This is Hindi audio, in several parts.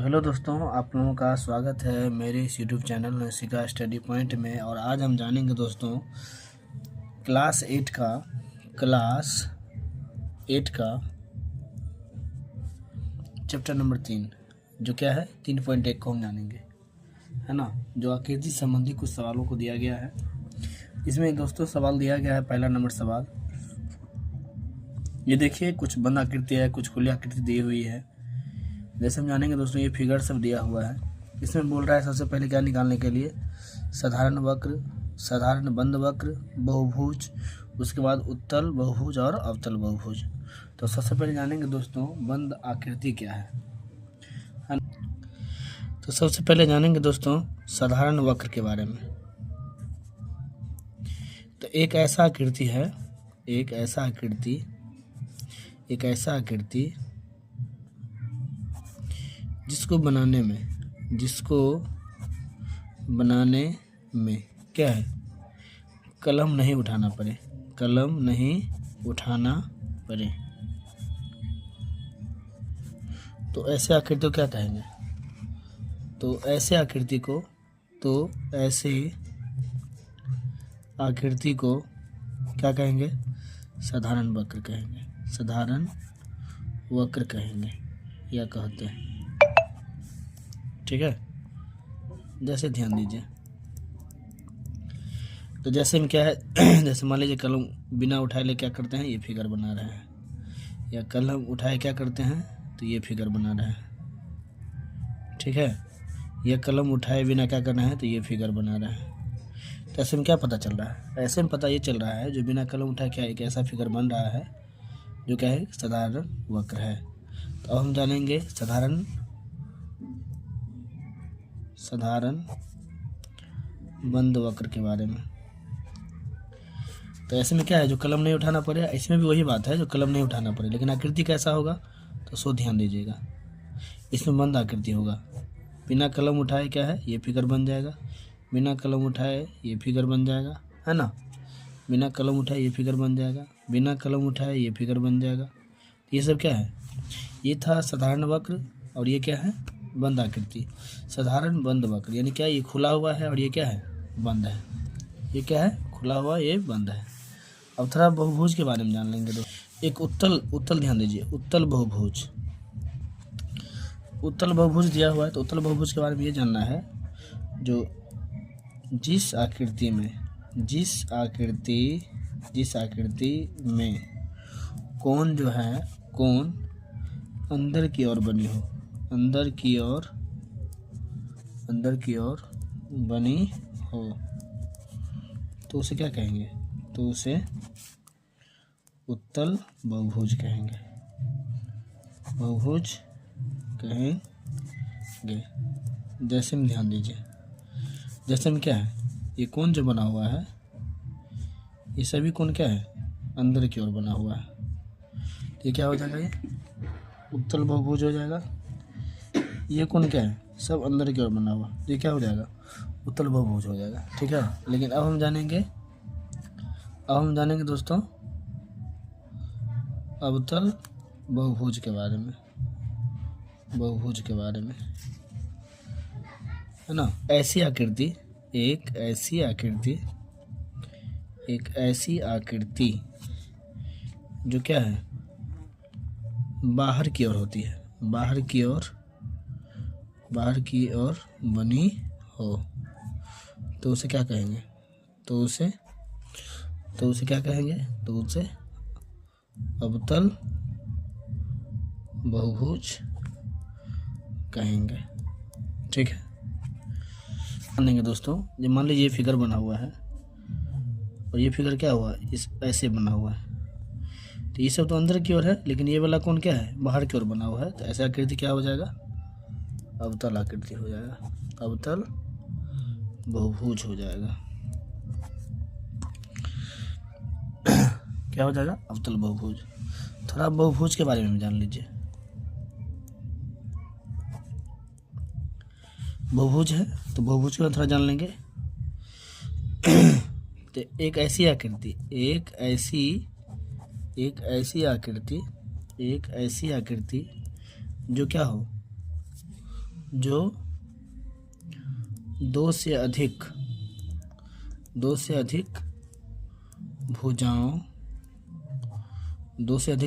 हेलो दोस्तों, आप लोगों का स्वागत है मेरे इस यूट्यूब चैनल नसिका स्टडी पॉइंट में। और आज हम जानेंगे दोस्तों क्लास 8 का चैप्टर नंबर 3 जो क्या है 3.1 को हम जानेंगे, है ना। जो आकृति संबंधी कुछ सवालों को दिया गया है। इसमें दोस्तों सवाल दिया गया है। पहला नंबर सवाल, ये देखिए कुछ बंद आकृति है, कुछ खुली आकृति दी हुई है। जैसे हम जानेंगे दोस्तों, ये फिगर सब दिया हुआ है। इसमें बोल रहा है सबसे पहले क्या निकालने के लिए, साधारण वक्र, साधारण बंद वक्र, बहुभुज, उसके बाद उत्तल बहुभुज और अवतल बहुभुज। तो सबसे पहले जानेंगे दोस्तों बंद आकृति क्या है। तो सबसे पहले जानेंगे दोस्तों साधारण वक्र के बारे में। तो एक ऐसा आकृति जिसको बनाने में क्या है, कलम नहीं उठाना पड़े। तो ऐसे आकृति को क्या कहेंगे, तो ऐसे आकृति को क्या कहेंगे, साधारण वक्र कहेंगे या कहते हैं। ठीक है, जैसे ध्यान दीजिए। तो जैसे में क्या है जैसे मान लीजिए कलम बिना उठाए ले क्या करते हैं, ये फिगर बना रहे हैं, या कलम उठाए क्या करते हैं तो ये फिगर बना रहे हैं। ठीक है, यह कलम उठाए बिना क्या करना है तो ये फिगर बना रहे हैं। तो ऐसे में क्या पता चल रहा है, ऐसे में पता ये चल रहा है जो बिना कलम उठाए क्या एक ऐसा फिगर बन रहा है जो क्या है साधारण वक्र है। तो अब हम जानेंगे साधारण बंद वक्र के बारे में। तो ऐसे में क्या है जो कलम नहीं उठाना पड़े, इसमें भी वही बात है जो कलम नहीं उठाना पड़े, लेकिन आकृति कैसा होगा तो सो ध्यान दीजिएगा। इसमें बंद आकृति होगा, बिना कलम उठाए क्या है ये फिगर बन जाएगा, बिना कलम उठाए ये फिगर बन जाएगा, है ना। बिना कलम उठाए ये फिगर बन जाएगा, बिना कलम उठाए ये फिगर बन जाएगा। ये सब क्या है, ये था साधारण वक्र और ये क्या है बंद आकृति। साधारण बंद वक्र यानी क्या, ये खुला हुआ है और ये क्या है बंद है। ये क्या है खुला हुआ, ये बंद है। अब थोड़ा बहुभुज के बारे में जान लेंगे। तो एक उत्तल ध्यान दीजिए, उत्तल बहुभुज दिया हुआ है। तो उत्तल बहुभुज के बारे में ये जानना है जो जिस आकृति में कोण जो है, कोण अंदर की ओर बनी हो, अंदर की ओर बनी हो, तो उसे क्या कहेंगे, तो उसे उत्तल बहुभुज कहेंगे। जैसे में ध्यान दीजिए, जैसे में क्या है ये कोण जो बना हुआ है, ये सभी कोण क्या है अंदर की ओर बना हुआ है। ये क्या हो जाएगा, ये उत्तल बहुभुज हो जाएगा। ये कोण क्या है सब अंदर की ओर बना हुआ, ये क्या हो जाएगा उत्तल बहुभुज हो जाएगा। ठीक है, लेकिन अब हम जानेंगे दोस्तों अवतल बहुभुज के बारे में, है ना। एक ऐसी आकृति जो क्या है बाहर की ओर होती है, बाहर की ओर बनी हो, तो उसे क्या कहेंगे, तो उसे क्या कहेंगे, तो उसे अवतल बहुभुज कहेंगे। ठीक है, मानेंगे दोस्तों, जब मान लीजिए ये फिगर बना हुआ है और ये फिगर क्या हुआ इस ऐसे बना हुआ है, तो ये सब तो अंदर की ओर है, लेकिन ये वाला कौन क्या है बाहर की ओर बना हुआ है। तो ऐसा आकृति क्या हो जाएगा, अवतल आकृति हो जाएगा, अवतल बहुभुज हो जाएगा। क्या हो जाएगा अवतल बहुभुज। थोड़ा बहुभुज के बारे में जान लीजिए। बहुभुज है तो बहुभुज को थोड़ा जान लेंगे। तो एक ऐसी आकृति जो क्या हो जो दो से अधिक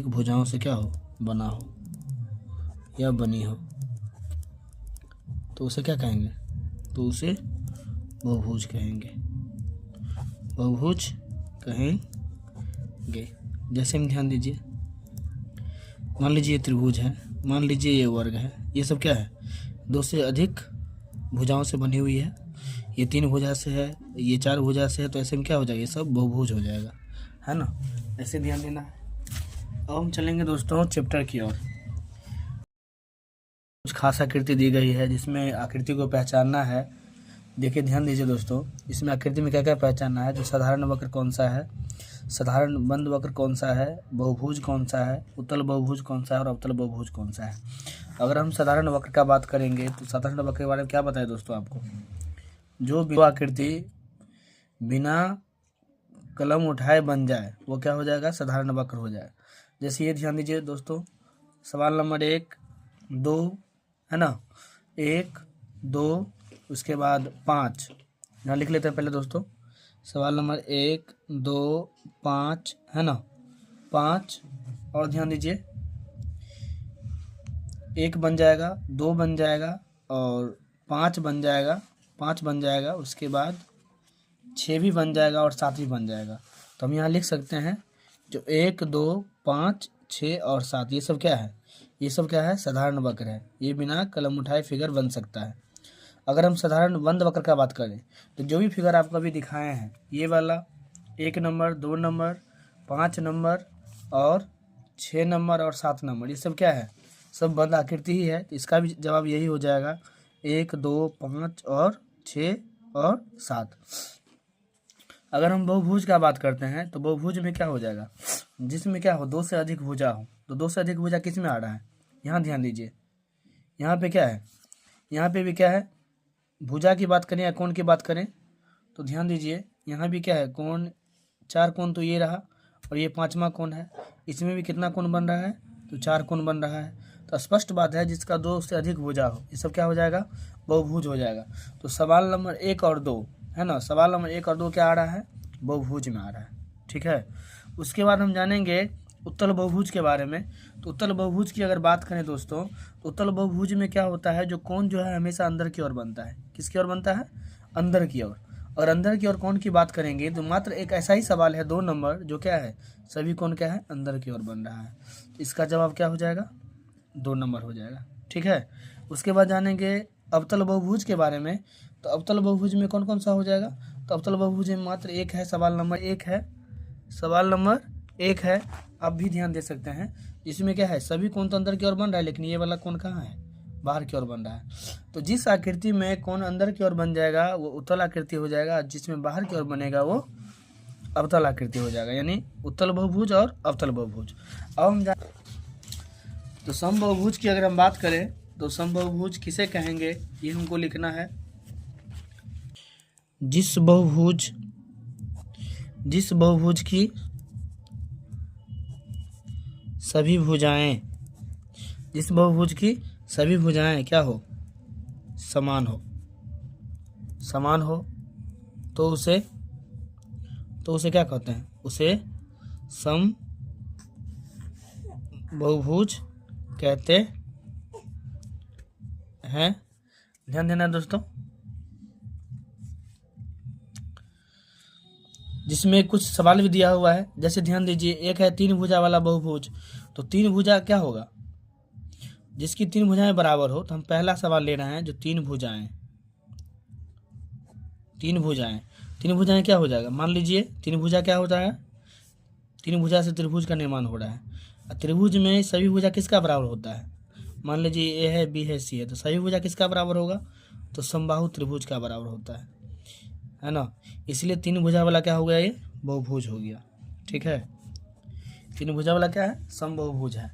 भुजाओं से क्या हो, बना हो या बनी हो, तो उसे क्या कहेंगे, तो उसे बहुभुज कहेंगे, बहुभुज कहेंगे। जैसे हम ध्यान दीजिए, मान लीजिए ये त्रिभुज है, मान लीजिए ये वर्ग है, ये सब क्या है, दो से अधिक भुजाओं से बनी हुई है। ये 3 भुजा से है, ये 4 भुजा से है, तो ऐसे में क्या हो जाएगा, ये सब बहुभुज हो जाएगा, है ना। ऐसे ध्यान देना है। अब हम चलेंगे दोस्तों चैप्टर की ओर। कुछ खास आकृति दी गई है जिसमें आकृति को पहचानना है। देखिए ध्यान दीजिए दोस्तों, इसमें आकृति में क्या क्या पहचानना है। जो साधारण वक्र कौन सा है, साधारण बंद वक्र कौन सा है, बहुभुज कौन सा है, उत्तल बहुभुज कौन सा है और अवतल बहुभुज कौन सा है। अगर हम साधारण वक्र का बात करेंगे तो साधारण वक्र के बारे में क्या बताए दोस्तों आपको, जो आकृति बिना कलम उठाए बन जाए वो क्या हो जाएगा, साधारण वक्र हो जाए। जैसे ये ध्यान दीजिए दोस्तों, सवाल नंबर 1, 2 है ना, 1, 2 उसके बाद 5, यहाँ लिख लेते हैं पहले दोस्तों। सवाल नंबर 1, 2, 5 है ना, 5 और ध्यान दीजिए 1 बन जाएगा, 2 बन जाएगा और 5 बन जाएगा, उसके बाद 6 भी बन जाएगा और 7 भी बन जाएगा। तो हम यहाँ लिख सकते हैं जो 1, 2, 5, 6 और 7 ये सब क्या है, ये सब क्या है, साधारण वक्र है। ये बिना कलम उठाए फिगर बन सकता है। अगर हम साधारण बंद वक्र का बात करें तो जो भी फिगर आपको अभी दिखाए हैं, ये वाला 1 नंबर, 2 नंबर, 5 नंबर और 6 नंबर और 7 नंबर, ये सब क्या है, सब बंद आकृति ही है। तो इसका भी जवाब यही हो जाएगा, 1, 2, 5 और 6 और 7। अगर हम बहुभुज का बात करते हैं तो बहुभुज में क्या हो जाएगा, जिसमें क्या हो, 2 से अधिक भुजा हो। तो 2 से अधिक भुजा किस में आ रहा है, यहाँ ध्यान दीजिए, यहाँ पे क्या है, यहाँ पे भी क्या है, भुजा की बात करें या कोण की बात करें तो ध्यान दीजिए यहाँ भी क्या है, कोण, 4 कोण तो ये रहा और ये 5वां कोण है। इसमें भी कितना कोण बन रहा है, तो 4 कोण बन रहा है। तो स्पष्ट बात है जिसका 2 से अधिक भुजा हो ये सब क्या हो जाएगा, बहुभुज हो जाएगा। तो सवाल नंबर 1 और 2 है ना, सवाल नंबर 1 और 2 क्या आ रहा है, बहुभुज में आ रहा है, ठीक है। उसके बाद हम जानेंगे उत्तल बहुभुज के बारे में। तो उत्तल बहुभुज की अगर बात करें दोस्तों, तो उत्तल बहुभुज में क्या होता है, जो कोण जो है हमेशा अंदर की ओर बनता है। किसकी ओर बनता है, अंदर की ओर। और अंदर की ओर कोण की बात करेंगे तो मात्र एक ऐसा ही सवाल है 2 नंबर, जो क्या है, सभी कोण क्या है, अंदर की ओर बन रहा है। इसका जवाब क्या हो जाएगा, 2 नंबर हो जाएगा, ठीक है। उसके बाद जानेंगे अवतल बहुभुज के बारे में। तो अवतल बहुभुज में कौन कौन सा हो जाएगा, तो अवतल बहुभुज में मात्र एक है, सवाल नंबर 1 है, सवाल नंबर 1 है, आप भी ध्यान दे सकते हैं। इसमें क्या है, सभी कोण तो अंदर की ओर बन रहा है, लेकिन ये वाला कोण कहाँ है, बाहर की ओर बन रहा है। तो जिस आकृति में कोण अंदर की ओर बन जाएगा वो उत्तल आकृति हो जाएगा, जिसमें बाहर की ओर बनेगा वो अवतल आकृति हो जाएगा, यानी उत्तल बहुभुज और अवतल बहुभुज। अब हम तो समबाहुभुज की अगर हम बात करें तो समबाहुभुज किसे कहेंगे, ये हमको लिखना है। जिस बहुभुज की सभी भुजाएं, जिस बहुभुज की सभी भुजाएं क्या हो, समान हो, तो उसे क्या कहते हैं, उसे सम बहुभुज कहते हैं। ध्यान देना दोस्तों, जिसमें कुछ सवाल भी दिया हुआ है। जैसे ध्यान दीजिए, एक है 3 भुजा वाला बहुभुज, तो 3 भुजा क्या होगा, जिसकी 3 भुजाएं बराबर हो। तो हम पहला सवाल ले रहे हैं, जो 3 भुजाएं क्या हो जाएगा, मान लीजिए 3 भुजा क्या होता है, 3 भुजा से त्रिभुज का निर्माण हो रहा है। त्रिभुज में सभी भुजा किसका बराबर होता है, मान लीजिए ए है, बी है, सी है, तो सभी भुजा किसका बराबर होगा, तो समबाहु त्रिभुज का बराबर होता है ना। इसलिए 3 भुजा वाला क्या हो गया, ये बहुभुज हो गया, ठीक है। 3 भुजा वाला क्या है, समबाहुभुज है।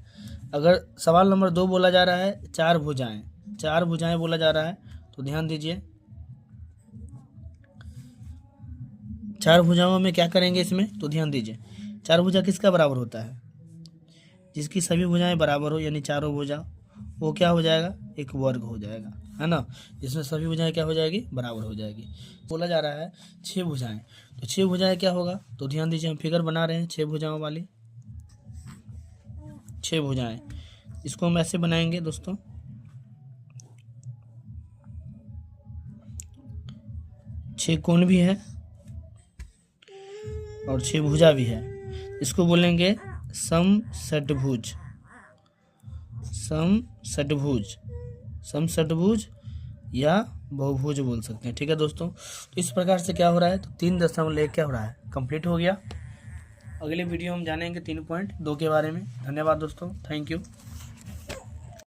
अगर सवाल नंबर 2 बोला जा रहा है 4 भुजाएं बोला जा रहा है, तो ध्यान दीजिए 4 भुजाओं में क्या करेंगे इसमें, तो ध्यान दीजिए 4 भुजा किसका बराबर होता है, जिसकी सभी भुजाएं बराबर हो, यानी चारों भुजा वो क्या हो जाएगा, एक वर्ग हो जाएगा, है ना। इसमें सभी भुजाएं क्या हो जाएगी, बराबर हो जाएगी। बोला जा रहा है 6 भुजाएं, तो 6 भुजाएं क्या होगा, तो ध्यान दीजिए हम फिगर बना रहे हैं 6 भुजाओं वाली 6 भुजाएं। इसको हम ऐसे बनाएंगे दोस्तों, छह कोण भी है और 6 भुजा भी है। इसको बोलेंगे समषटभुज, समषटभुज, समषटभुज या बहुभुज बोल सकते हैं, ठीक है दोस्तों। तो इस प्रकार से क्या हो रहा है, तो 3.1 क्या हो रहा है, कंप्लीट हो गया। अगले वीडियो हम जानेंगे 3.2 के बारे में। धन्यवाद दोस्तों, थैंक यू।